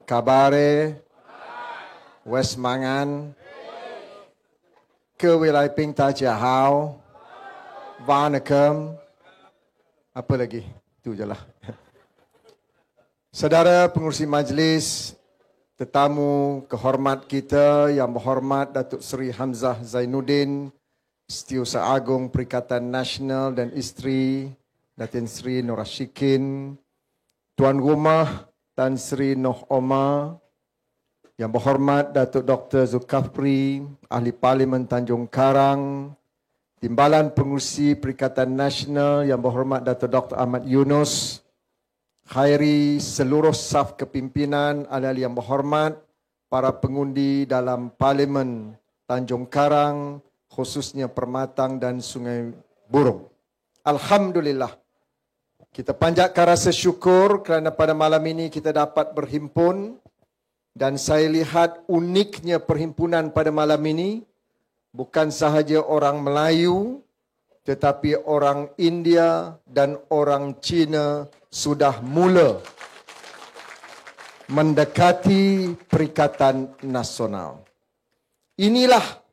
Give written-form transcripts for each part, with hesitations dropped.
Kabare, West Mangan, ke wilayah Pingta Jahau, Vanakem, apa lagi? Itu je lah. Saudara pengurusi majlis, tetamu kehormat kita yang berhormat Datuk Seri Hamzah Zainuddin, Setiausaha Agung Perikatan Nasional dan Isteri Datin Seri Nur Ashikin, Tuan Rumah Tan Sri Noh Omar, yang berhormat Datuk Dr. Zulkafli, Ahli Parlimen Tanjung Karang, Timbalan Pengurusi Perikatan Nasional yang berhormat Datuk Dr. Ahmad Yunus, khairi seluruh saf kepimpinan ahli yang berhormat, para pengundi dalam Parlimen Tanjung Karang, khususnya Permatang dan Sungai Burung. Alhamdulillah. Kita panjatkan rasa syukur kerana pada malam ini kita dapat berhimpun dan saya lihat uniknya perhimpunan pada malam ini bukan sahaja orang Melayu tetapi orang India dan orang Cina sudah mula mendekati Perikatan Nasional. Inilah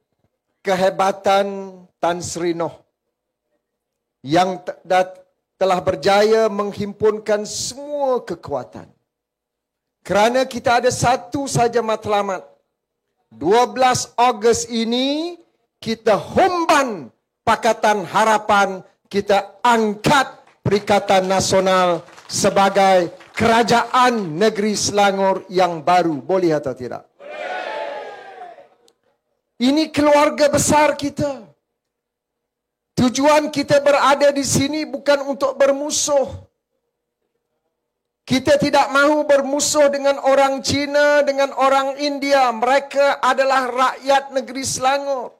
kehebatan Tan Sri Noh yang telah berjaya menghimpunkan semua kekuatan. Kerana kita ada satu saja matlamat. 12 Ogos ini kita humban Pakatan Harapan, kita angkat Perikatan Nasional sebagai kerajaan negeri Selangor yang baru. Boleh atau tidak? Ini keluarga besar kita. Tujuan kita berada di sini bukan untuk bermusuh. Kita tidak mahu bermusuh dengan orang Cina, dengan orang India. Mereka adalah rakyat negeri Selangor.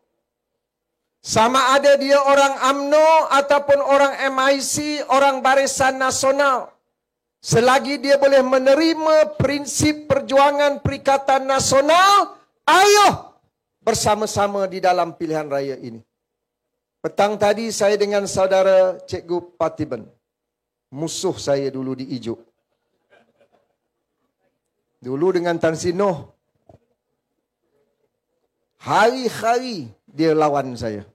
Sama ada dia orang UMNO ataupun orang MIC, orang Barisan Nasional. Selagi dia boleh menerima prinsip perjuangan Perikatan Nasional, ayo bersama-sama di dalam pilihan raya ini. Petang tadi saya dengan saudara Cikgu Patiban. Musuh saya dulu di Ijuk. Dulu dengan Tan Sri Noh. Hari-hari dia lawan saya.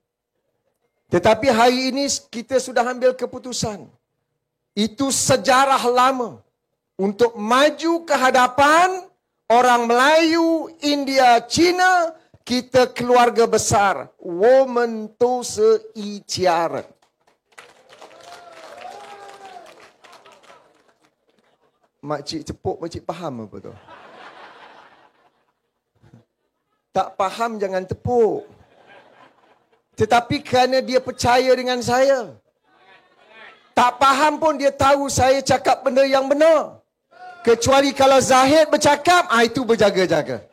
Tetapi hari ini kita sudah ambil keputusan. Itu sejarah lama. Untuk maju ke hadapan orang Melayu, India, Cina, kita keluarga besar. Woman tu seicara. Makcik tepuk, makcik faham apa tu? Tak faham jangan tepuk. Tetapi kerana dia percaya dengan saya. Tak faham pun dia tahu saya cakap benda yang benar. Kecuali kalau Zahid bercakap, itu berjaga-jaga.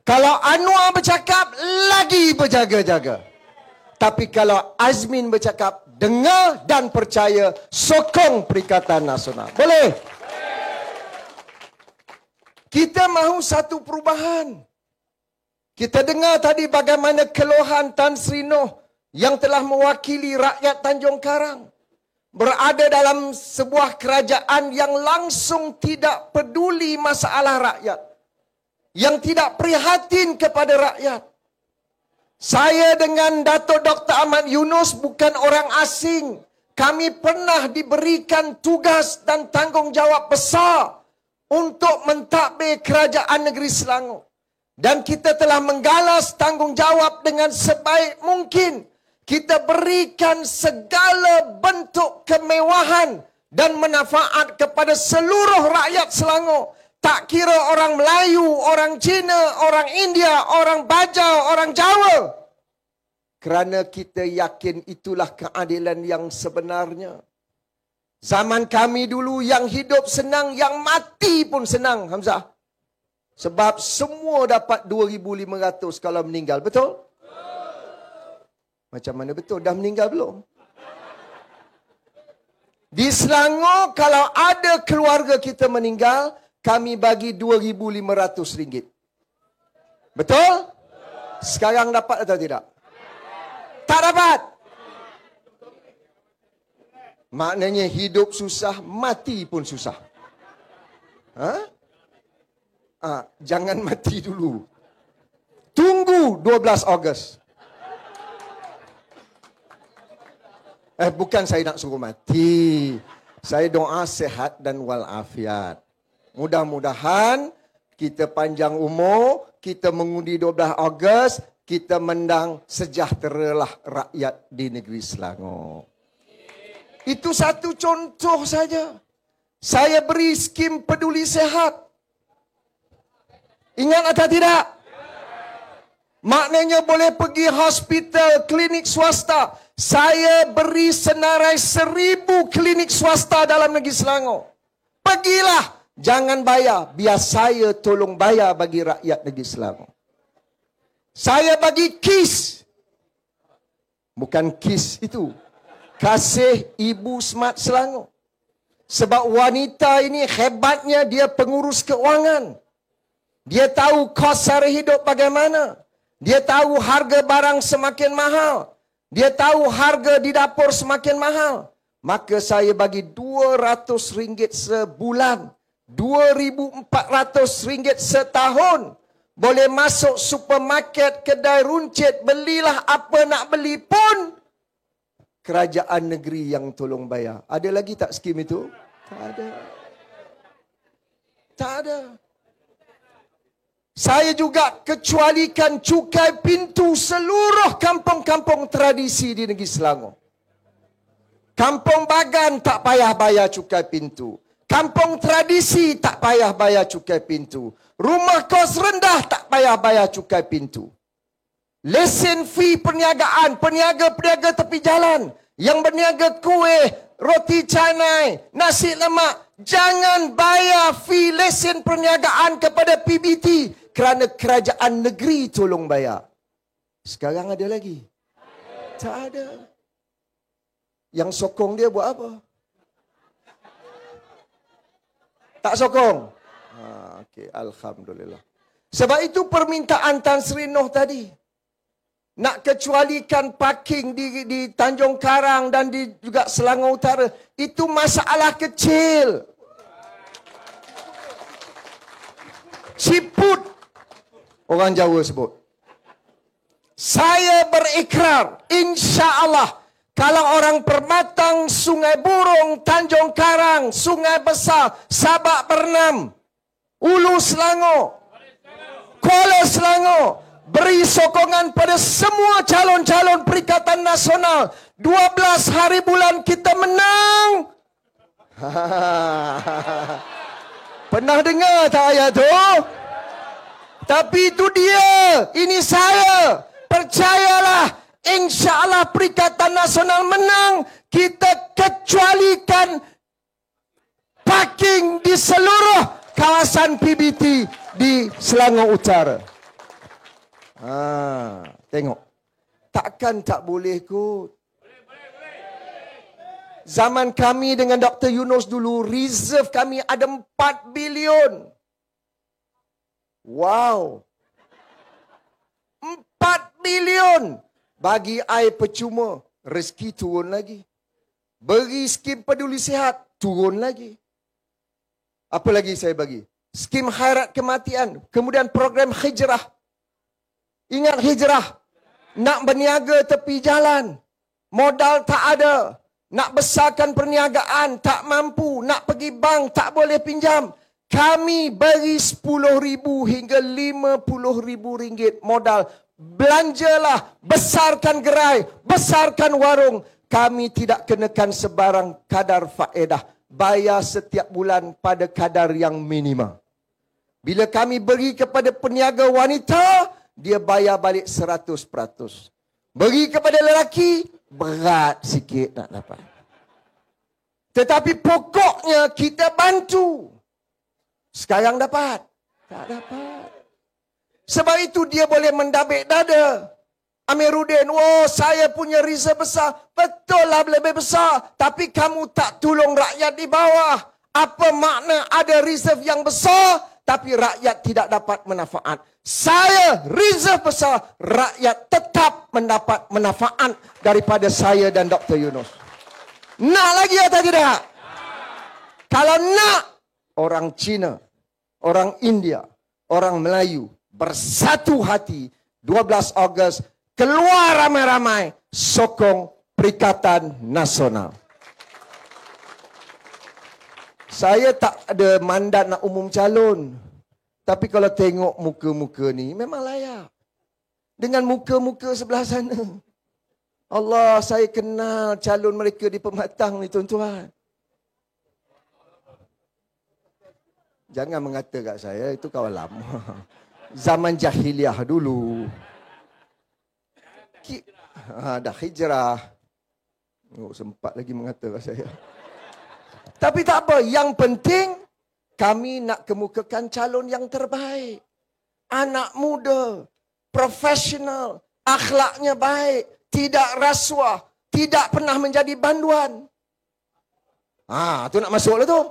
Kalau Anwar bercakap, lagi berjaga-jaga. Tapi kalau Azmin bercakap, dengar dan percaya, sokong Perikatan Nasional. Boleh? Kita mahu satu perubahan. Kita dengar tadi bagaimana keluhan Tan Sri Noh yang telah mewakili rakyat Tanjung Karang. Berada dalam sebuah kerajaan yang langsung tidak peduli masalah rakyat. Yang tidak prihatin kepada rakyat. Saya dengan Datuk Dr. Ahmad Yunus bukan orang asing. Kami pernah diberikan tugas dan tanggungjawab besar untuk mentadbir kerajaan negeri Selangor. Dan kita telah menggalas tanggungjawab dengan sebaik mungkin. Kita berikan segala bentuk kemewahan dan manfaat kepada seluruh rakyat Selangor. Tak kira orang Melayu, orang Cina, orang India, orang Bajau, orang Jawa. Kerana kita yakin itulah keadilan yang sebenarnya. Zaman kami dulu yang hidup senang, yang mati pun senang, Hamzah. Sebab semua dapat 2,500 kalau meninggal. Betul? Macam mana betul? Dah meninggal belum? Di Selangor, kalau ada keluarga kita meninggal, kami bagi RM2,500. Betul? Sekarang dapat atau tidak? Tak dapat. Maknanya hidup susah, mati pun susah. Jangan mati dulu. Tunggu 12 Ogos. Bukan saya nak suruh mati. Saya doa sehat dan walafiat. Mudah-mudahan kita panjang umur, kita mengundi 12 Ogos, kita menang sejahteralah rakyat di negeri Selangor. Itu satu contoh saja. Saya beri skim peduli sehat. Ingat atau tidak? Maknanya boleh pergi hospital, klinik swasta. Saya beri senarai 1,000 klinik swasta dalam negeri Selangor. Pergilah. Jangan bayar. Biar saya tolong bayar bagi rakyat negeri Selangor. Saya bagi KIS. Bukan KIS itu. Kasih Ibu Smart Selangor. Sebab wanita ini hebatnya dia pengurus keuangan. Dia tahu kos sara hidup bagaimana. Dia tahu harga barang semakin mahal. Dia tahu harga di dapur semakin mahal. Maka saya bagi RM200 sebulan. RM2,400 setahun. Boleh masuk supermarket, kedai runcit, belilah apa nak beli pun. Kerajaan negeri yang tolong bayar. Ada lagi tak skim itu? Tak ada. Tak ada. Saya juga kecualikan cukai pintu seluruh kampung-kampung tradisi di negeri Selangor. Kampung Bagan tak payah bayar cukai pintu. Kampung tradisi tak payah bayar cukai pintu. Rumah kos rendah tak payah bayar cukai pintu. Lesen fee perniagaan, peniaga-peniaga tepi jalan yang berniaga kuih, roti canai, nasi lemak, jangan bayar fee lesen perniagaan kepada PBT kerana kerajaan negeri tolong bayar. Sekarang ada lagi? Tak ada. Yang sokong dia buat apa? Tak sokong? Okey, alhamdulillah. Sebab itu permintaan Tan Sri Noh tadi. Nak kecualikan parking di Tanjung Karang dan di juga Selangor Utara. Itu masalah kecil. Siput. Orang Jawa sebut. Saya berikrar, insya-Allah, kalau orang Permatang, Sungai Burung, Tanjung Karang, Sungai Besar, Sabak Bernam, Ulu Selangor, Kuala Selangor, beri sokongan pada semua calon-calon Perikatan Nasional. 12 hari bulan kita menang. Pernah dengar tak ayat tu? Tapi itu dia. Ini saya. Percayalah. InsyaAllah Perikatan Nasional menang. Kita kecualikan parking di seluruh kawasan PBT di Selangor Utara. Tengok. Takkan tak boleh kot. Zaman kami dengan Dr. Yunus dulu, reserve kami ada 4 bilion. Wow. 4 bilion. Bagi air percuma, rezeki turun lagi. Beri skim peduli sihat, turun lagi. Apa lagi saya bagi? Skim khairat kematian. Kemudian program hijrah. Ingat hijrah. Nak berniaga tepi jalan. Modal tak ada. Nak besarkan perniagaan, tak mampu. Nak pergi bank, tak boleh pinjam. Kami beri RM10,000 hingga RM50,000 modal. Belanjalah, besarkan gerai, besarkan warung. Kami tidak kenakan sebarang kadar faedah. Bayar setiap bulan pada kadar yang minima. Bila kami beri kepada peniaga wanita, dia bayar balik 100%. Beri kepada lelaki, berat sikit nak dapat. Tetapi pokoknya kita bantu. Sekarang dapat? Tak dapat. Sebab itu dia boleh mendabik dada. Amiruddin, saya punya reserve besar. Betul lah lebih besar. Tapi kamu tak tolong rakyat di bawah. Apa makna ada reserve yang besar, tapi rakyat tidak dapat manfaat? Saya reserve besar, rakyat tetap mendapat manfaat daripada saya dan Dr. Yunus. Nak lagi atau tidak? Kalau nak, orang Cina, orang India, orang Melayu bersatu hati 12 Ogos keluar ramai-ramai sokong Perikatan Nasional. Saya tak ada mandat nak umum calon. Tapi kalau tengok muka-muka ni memang layak. Dengan muka-muka sebelah sana. Allah, saya kenal calon mereka di Pematang ni tuan-tuan. Jangan mengata kat saya, itu kawan lama. Zaman jahiliah dulu. Dah hijrah. Oh, sempat lagi mengata kat saya. Tapi tak apa, yang penting kami nak kemukakan calon yang terbaik. Anak muda, profesional, akhlaknya baik, tidak rasuah, tidak pernah menjadi banduan. Tu nak masuk lah tu.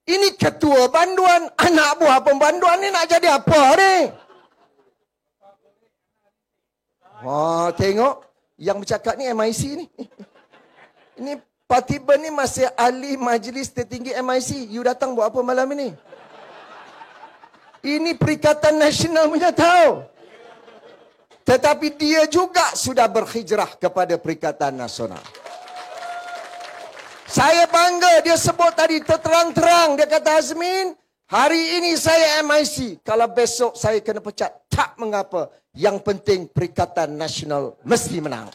Ini ketua banduan, anak buah pembanduan ni nak jadi apa ni? Tengok, yang bercakap ni MIC ni. Ini Patiban ni masih ahli majlis tertinggi MIC. You datang buat apa malam ini? Ini Perikatan Nasional punya tahu. Tetapi dia juga sudah berhijrah kepada Perikatan Nasional. Saya bangga, dia sebut tadi terang-terang. Dia kata, Azmin, hari ini saya MIC. Kalau besok saya kena pecat, tak mengapa. Yang penting Perikatan Nasional mesti menang.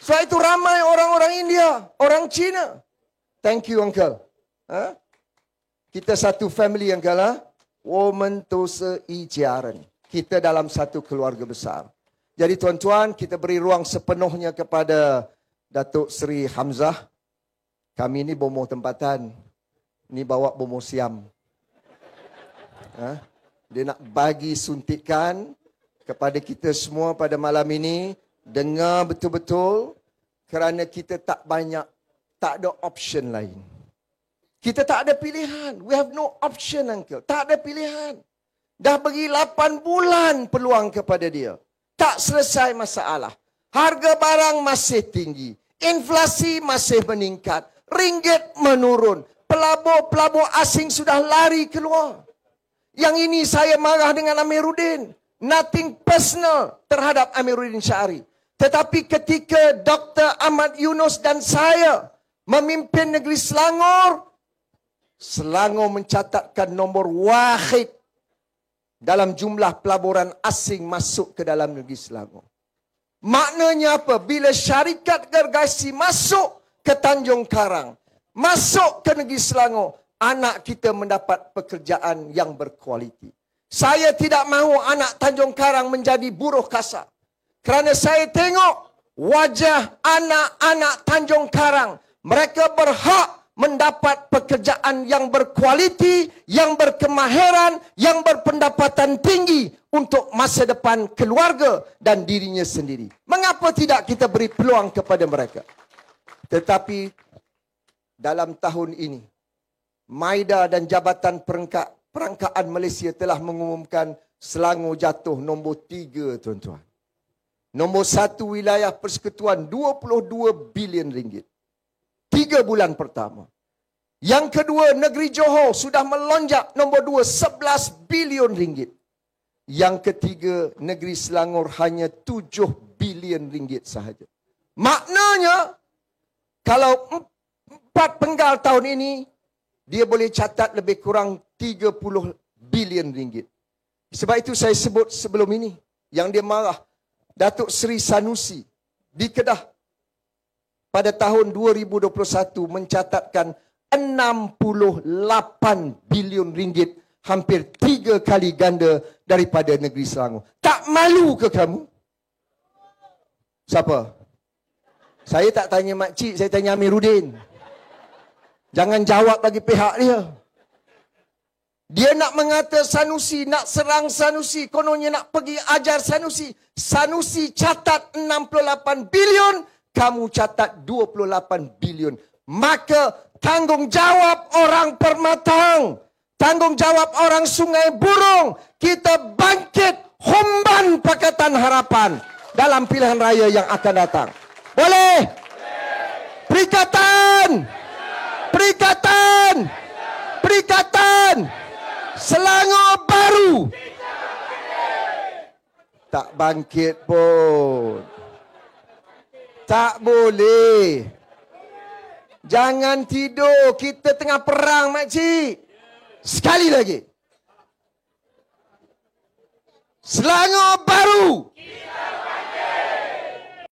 Sebab itu ramai orang-orang India, orang Cina. Thank you, Uncle. Kita satu family, Uncle. Woman to seijaran. Kita dalam satu keluarga besar. Jadi tuan-tuan, kita beri ruang sepenuhnya kepada Datuk Seri Hamzah. Kami ni bomoh tempatan. Ni bawa bomoh siam. Dia nak bagi suntikan kepada kita semua pada malam ini. Dengar betul-betul. Kerana kita tak ada option lain. Kita tak ada pilihan. We have no option, Uncle. Tak ada pilihan. Dah bagi 8 bulan peluang kepada dia. Tak selesai masalah. Harga barang masih tinggi. Inflasi masih meningkat. Ringgit menurun. Pelabur-pelabur asing sudah lari keluar. Yang ini saya marah dengan Amiruddin. Nothing personal terhadap Amiruddin Syahri. Tetapi ketika Dr. Ahmad Yunus dan saya memimpin negeri Selangor, Selangor mencatatkan nombor wahid dalam jumlah pelaburan asing masuk ke dalam negeri Selangor. Maknanya apa? Bila syarikat gergasi masuk ke Tanjung Karang, masuk ke negeri Selangor, anak kita mendapat pekerjaan yang berkualiti. Saya tidak mahu anak Tanjung Karang menjadi buruh kasar. Kerana saya tengok wajah anak-anak Tanjung Karang. Mereka berhak mendapat pekerjaan yang berkualiti, yang berkemahiran, yang berpendapatan tinggi untuk masa depan keluarga dan dirinya sendiri. Mengapa tidak kita beri peluang kepada mereka? Tetapi dalam tahun ini, Maida dan Jabatan Perangkaan Malaysia telah mengumumkan Selangor jatuh nombor 3, tuan-tuan. Nombor 1 wilayah persekutuan 22 bilion ringgit. 3 bulan pertama. Yang kedua, negeri Johor sudah melonjak nombor 2, 11 bilion ringgit. Yang ketiga, negeri Selangor hanya 7 bilion ringgit sahaja. Maknanya, kalau 4 penggal tahun ini, dia boleh catat lebih kurang 30 bilion ringgit. Sebab itu saya sebut sebelum ini, yang dia marah, Datuk Seri Sanusi di Kedah pada tahun 2021 mencatatkan 68 bilion ringgit, hampir 3 kali ganda daripada negeri Selangor. Tak malu ke kamu? Siapa? Saya tak tanya makcik, saya tanya Amiruddin. Jangan jawab bagi pihak dia. Dia nak mengata Sanusi, nak serang Sanusi, kononnya nak pergi ajar Sanusi. Sanusi catat 68 bilion, kamu catat 28 bilion. Maka tanggungjawab orang Permatang, tanggungjawab orang Sungai Burung, kita bangkit Homban Pakatan Harapan dalam pilihan raya yang akan datang. Boleh? Perikatan! Perikatan! Perikatan Selangor Baru. Tak bangkit pun. Tak boleh. Jangan tidur. Kita tengah perang, makcik. Sekali lagi. Selangor Baru.